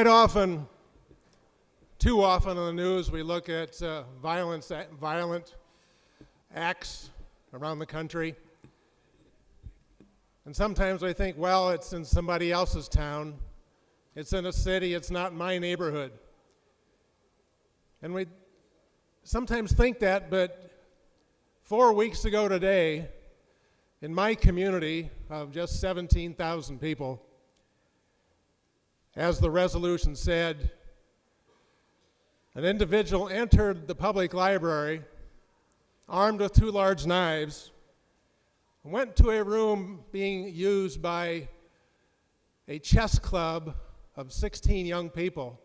Quite often, too often in the news, we look at violent acts around the country. And sometimes we think, well, it's in somebody else's town. It's in a city. It's not my neighborhood. And we sometimes think that, but 4 weeks ago today, in my community of just 17,000 people, as the resolution said, an individual entered the public library armed with 2 large knives, went to a room being used by a chess club of 16 young people,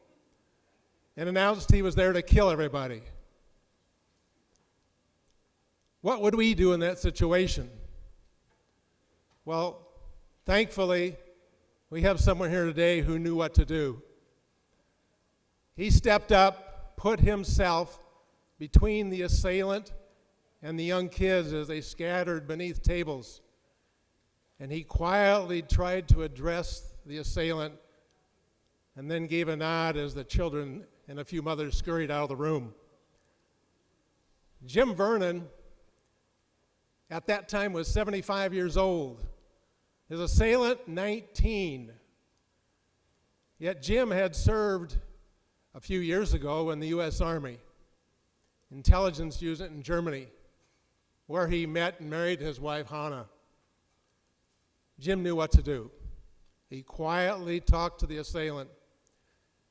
and announced he was there to kill everybody. What would we do in that situation? Well, thankfully, we have someone here today who knew what to do. He stepped up, put himself between the assailant and the young kids as they scattered beneath tables. And he quietly tried to address the assailant and then gave a nod as the children and a few mothers scurried out of the room. Jim Vernon, at that time, was 75 years old. His assailant, 19. Yet Jim had served a few years ago in the U.S. Army, intelligence unit in Germany, where he met and married his wife, Hannah. Jim knew what to do. He quietly talked to the assailant.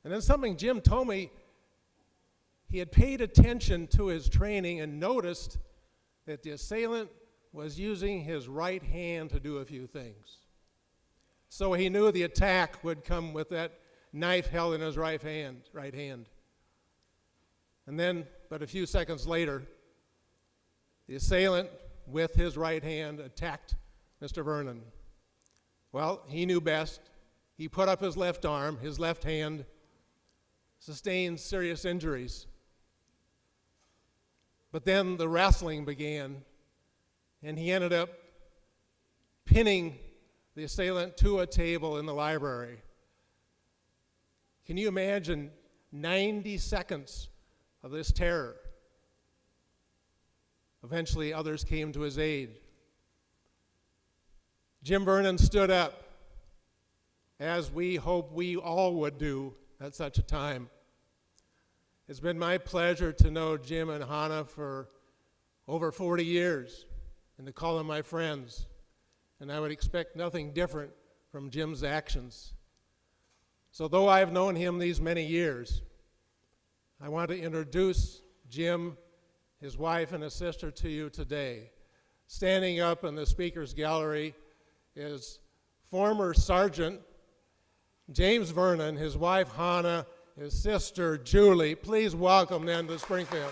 And then something Jim told me, he had paid attention to his training and noticed that the assailant was using his right hand to do a few things. So he knew the attack would come with that knife held in his right hand. And then, but a few seconds later, the assailant, with his right hand, attacked Mr. Vernon. Well, he knew best. He put up his left arm, his left hand, sustained serious injuries. But then the wrestling began, and he ended up pinning the assailant to a table in the library. Can you imagine 90 seconds of this terror? Eventually, others came to his aid. Jim Vernon stood up, as we hope we all would do at such a time. It's been my pleasure to know Jim and Hannah for over 40 years and to call them my friends. And I would expect nothing different from Jim's actions. So though I've known him these many years, I want to introduce Jim, his wife, and his sister to you today. Standing up in the speaker's gallery is former Sergeant James Vernon, his wife Hannah, his sister Julie. Please welcome them to Springfield.